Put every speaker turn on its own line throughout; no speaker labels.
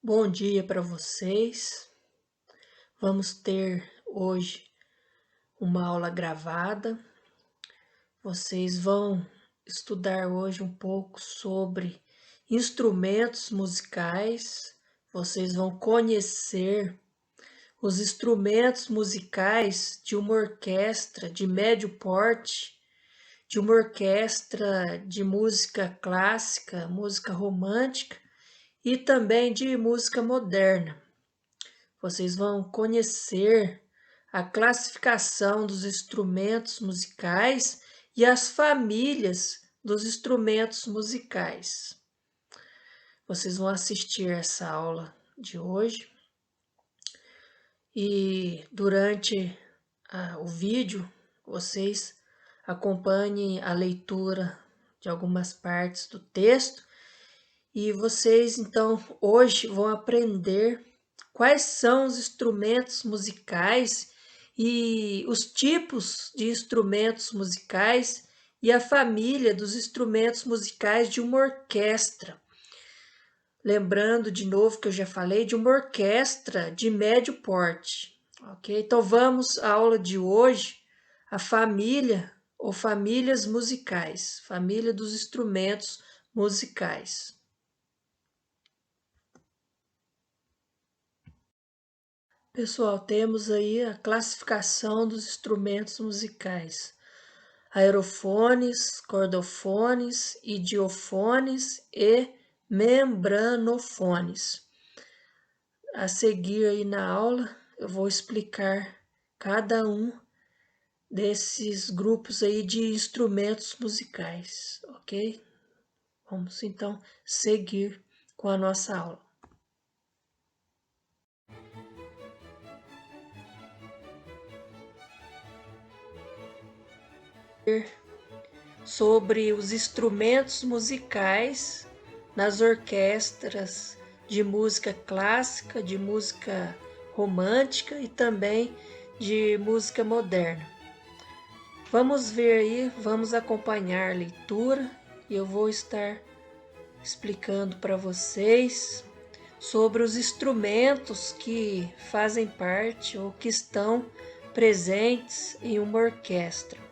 Bom dia para vocês. Vamos ter hoje uma aula gravada. Vocês vão estudar hoje um pouco sobre instrumentos musicais. Vocês vão conhecer os instrumentos musicais de uma orquestra de médio porte, de uma orquestra de música clássica, música romântica e também de música moderna. Vocês vão conhecer a classificação dos instrumentos musicais e as famílias dos instrumentos musicais. Vocês vão assistir essa aula de hoje e durante o vídeo vocês acompanhem a leitura de algumas partes do texto e vocês então hoje vão aprender quais são os instrumentos musicais e os tipos de instrumentos musicais e a família dos instrumentos musicais de uma orquestra. Lembrando de novo que eu já falei de uma orquestra de médio porte, ok? Então vamos à aula de hoje, a família ou famílias musicais, família dos instrumentos musicais. Pessoal, temos aí a classificação dos instrumentos musicais: aerofones, cordofones, idiofones e membranofones. A seguir aí na aula, eu vou explicar cada um desses grupos aí de instrumentos musicais, ok? Vamos então seguir com a nossa aula. Sobre os instrumentos musicais nas orquestras de música clássica, de música romântica e também de música moderna. Vamos ver aí, vamos acompanhar a leitura e eu vou estar explicando para vocês sobre os instrumentos que fazem parte ou que estão presentes em uma orquestra.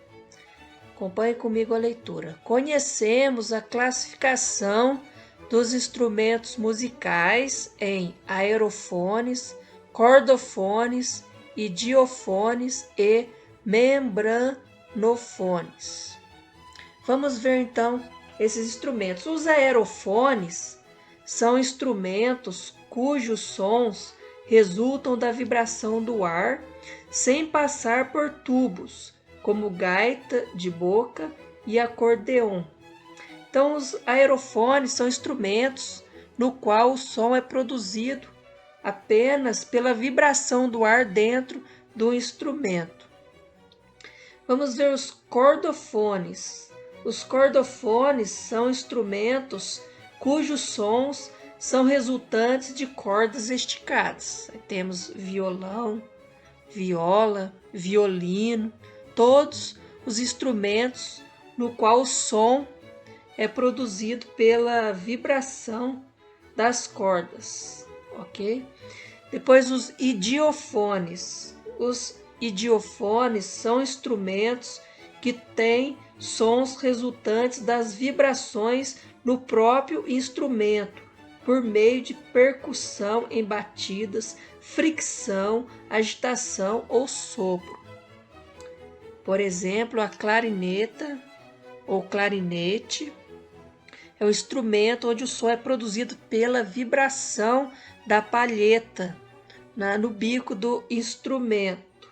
Acompanhe comigo a leitura. Conhecemos a classificação dos instrumentos musicais em aerofones, cordofones, idiofones e membranofones. Vamos ver então esses instrumentos. Os aerofones são instrumentos cujos sons resultam da vibração do ar sem passar por tubos, como gaita de boca e acordeon. Então, os aerofones são instrumentos no qual o som é produzido apenas pela vibração do ar dentro do instrumento. Vamos ver os cordofones. Os cordofones são instrumentos cujos sons são resultantes de cordas esticadas. Aí temos violão, viola, violino, todos os instrumentos no qual o som é produzido pela vibração das cordas, ok? Depois os idiofones. Os idiofones são instrumentos que têm sons resultantes das vibrações no próprio instrumento, por meio de percussão em batidas, fricção, agitação ou sopro. Por exemplo, a clarineta ou clarinete é um instrumento onde o som é produzido pela vibração da palheta no bico do instrumento.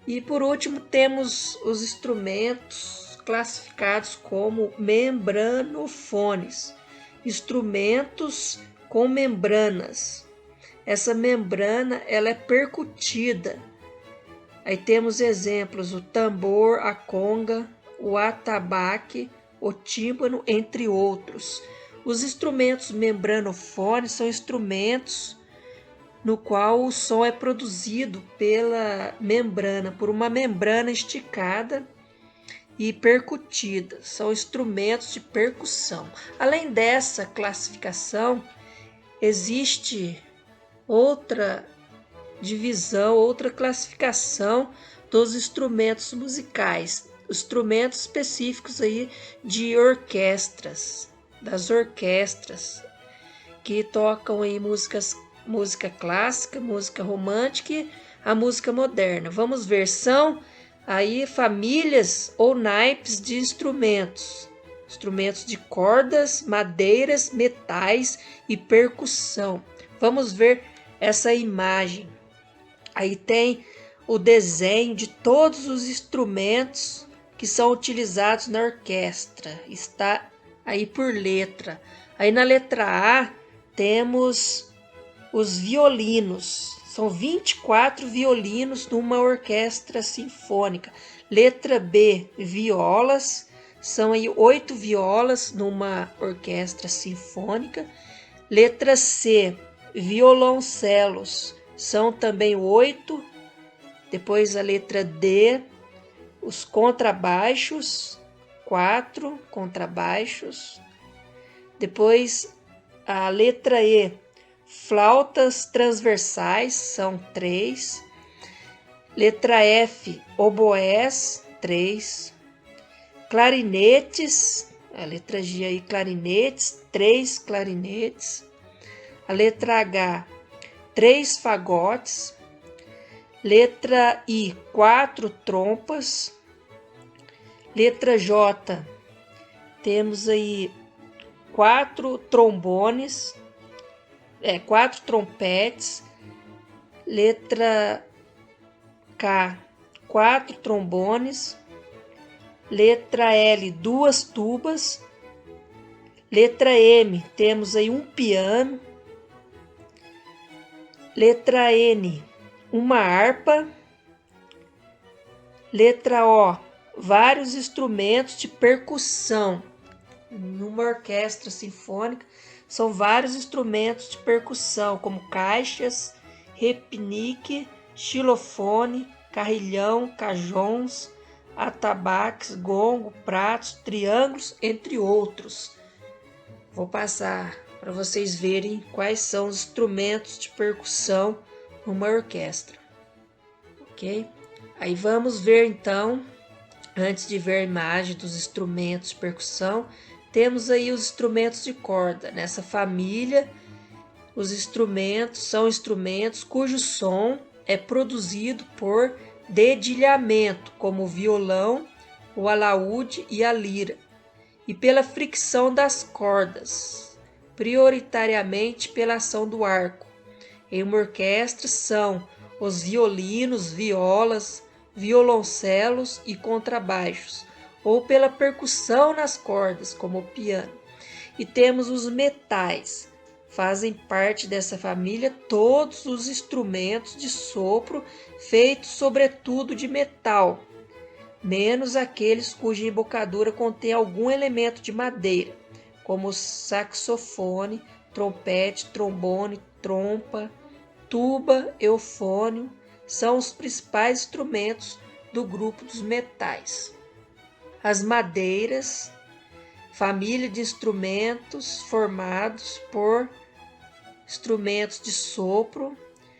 E por último temos os instrumentos classificados como membranofones, instrumentos com membranas. Essa membrana ela é percutida. Aí temos exemplos: o tambor, a conga, o atabaque, o tímpano, entre outros. Os instrumentos membranofones são instrumentos no qual o som é produzido pela membrana, por uma membrana esticada e percutida. São instrumentos de percussão. Além dessa classificação, existe outra divisão, outra classificação dos instrumentos musicais, instrumentos específicos aí de orquestras, das orquestras que tocam aí música clássica, música romântica e a música moderna. Vamos ver, são aí famílias ou naipes de instrumentos. Instrumentos de cordas, madeiras, metais e percussão. Vamos ver essa imagem. Aí tem o desenho de todos os instrumentos que são utilizados na orquestra. Está aí por letra. Aí na letra A temos os violinos. São 24 violinos numa orquestra sinfônica. Letra B, violas. São aí 8 violas numa orquestra sinfônica. Letra C, violoncelos. São também 8. Depois a letra D, os contrabaixos, 4 contrabaixos. Depois a letra E, flautas transversais, são 3. Letra F, oboés, 3. Clarinetes, a letra G aí, clarinetes, 3 clarinetes. A letra H, 3 fagotes. Letra I, 4 trompas. Letra J, temos aí 4 trombones, 4 trompetes. Letra K, 4 trombones. Letra L, 2 tubas. Letra M, temos aí um piano. Letra N, uma harpa. Letra O, vários instrumentos de percussão. Numa orquestra sinfônica, são vários instrumentos de percussão, como caixas, repinique, xilofone, carrilhão, cajons, atabaques, gongo, pratos, triângulos, entre outros. Vou passar para vocês verem quais são os instrumentos de percussão numa orquestra, ok? Aí vamos ver então, antes de ver a imagem dos instrumentos de percussão, temos aí os instrumentos de corda. Nessa família, os instrumentos são instrumentos cujo som é produzido por dedilhamento, como o violão, o alaúde e a lira, e pela fricção das cordas, prioritariamente pela ação do arco. Em uma orquestra são os violinos, violas, violoncelos e contrabaixos, ou pela percussão nas cordas, como o piano. E temos os metais. Fazem parte dessa família todos os instrumentos de sopro feitos sobretudo de metal, menos aqueles cuja embocadura contém algum elemento de madeira, como saxofone, trompete, trombone, trompa, tuba, eufônio, são os principais instrumentos do grupo dos metais. As madeiras, família de instrumentos formados por instrumentos de sopro,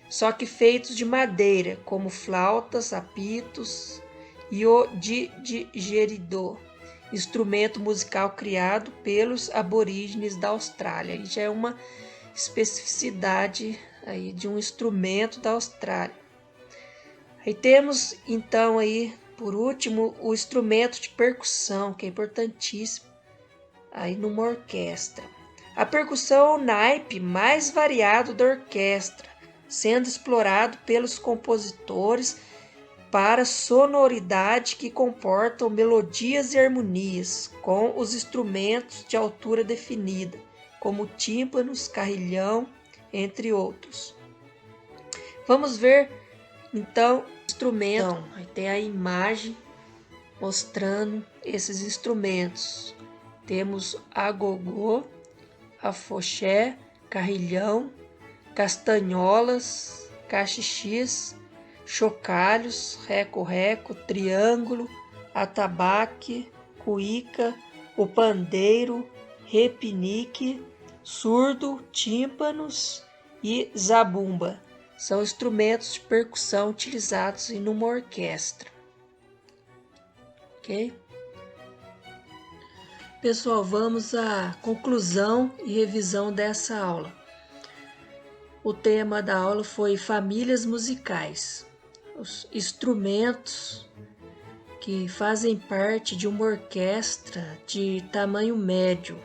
só que feitos de madeira, como flautas, apitos e o didgeridoo, instrumento musical criado pelos aborígenes da Austrália. E já é uma especificidade aí de um instrumento da Austrália. Aí temos então aí, por último, o instrumento de percussão, que é importantíssimo aí numa orquestra. A percussão é o naipe mais variado da orquestra, sendo explorado pelos compositores para sonoridade que comportam melodias e harmonias com os instrumentos de altura definida, como tímpanos, carrilhão, entre outros. Vamos ver então instrumento. Aí tem a imagem mostrando esses instrumentos. Temos agogô, afoxé, carrilhão, castanholas, cachixis, chocalhos, reco-reco, triângulo, atabaque, cuíca, o pandeiro, repinique, surdo, tímpanos e zabumba. São instrumentos de percussão utilizados em uma orquestra. Ok? Pessoal, vamos à conclusão e revisão dessa aula. O tema da aula foi famílias musicais, os instrumentos que fazem parte de uma orquestra de tamanho médio.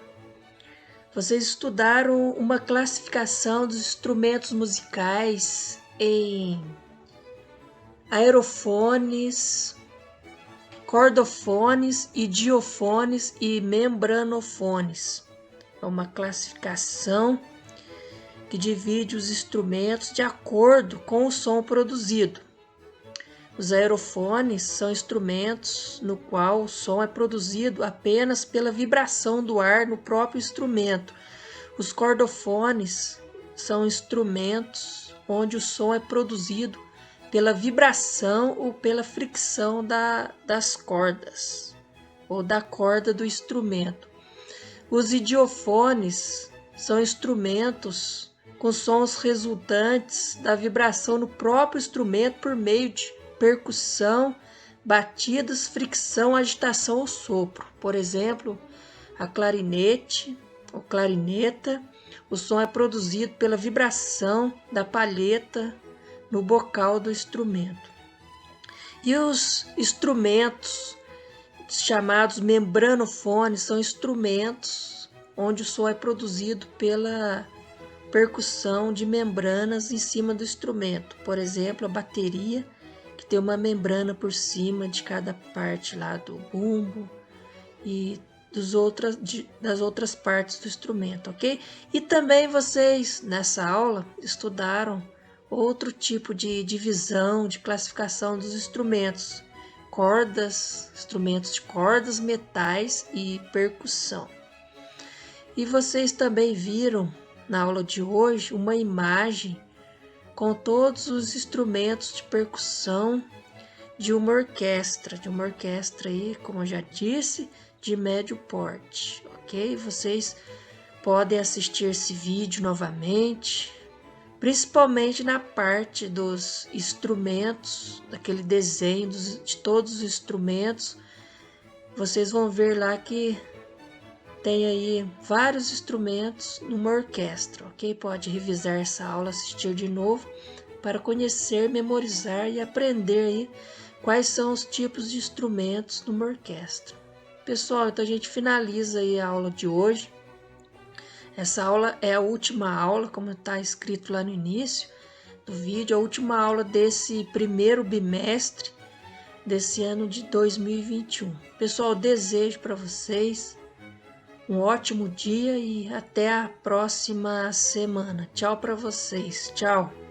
Vocês estudaram uma classificação dos instrumentos musicais em aerofones, cordofones, idiofones e membranofones. É uma classificação que divide os instrumentos de acordo com o som produzido. Os aerofones são instrumentos no qual o som é produzido apenas pela vibração do ar no próprio instrumento. Os cordofones são instrumentos onde o som é produzido pela vibração ou pela fricção das cordas ou da corda do instrumento. Os idiofones são instrumentos com sons resultantes da vibração no próprio instrumento por meio de percussão, batidas, fricção, agitação ou sopro. Por exemplo, a clarinete ou clarineta, o som é produzido pela vibração da palheta no bocal do instrumento. E os instrumentos chamados membranofones são instrumentos onde o som é produzido pela percussão de membranas em cima do instrumento. Por exemplo, a bateria, que tem uma membrana por cima de cada parte lá do bumbo e das outras partes do instrumento, ok? E também vocês, nessa aula, estudaram outro tipo de divisão, de classificação dos instrumentos, instrumentos de cordas, metais e percussão. E vocês também viram na aula de hoje uma imagem com todos os instrumentos de percussão de uma orquestra aí, como eu já disse, de médio porte, ok? Vocês podem assistir esse vídeo novamente, principalmente na parte dos instrumentos, daquele desenho de todos os instrumentos. Vocês vão ver lá que tem aí vários instrumentos numa orquestra, ok? Pode revisar essa aula, assistir de novo para conhecer, memorizar e aprender aí quais são os tipos de instrumentos numa orquestra. Pessoal, então a gente finaliza aí a aula de hoje. Essa aula é a última aula, como está escrito lá no início do vídeo, a última aula desse primeiro bimestre desse ano de 2021. Pessoal, desejo para vocês um ótimo dia e até a próxima semana. Tchau para vocês. Tchau.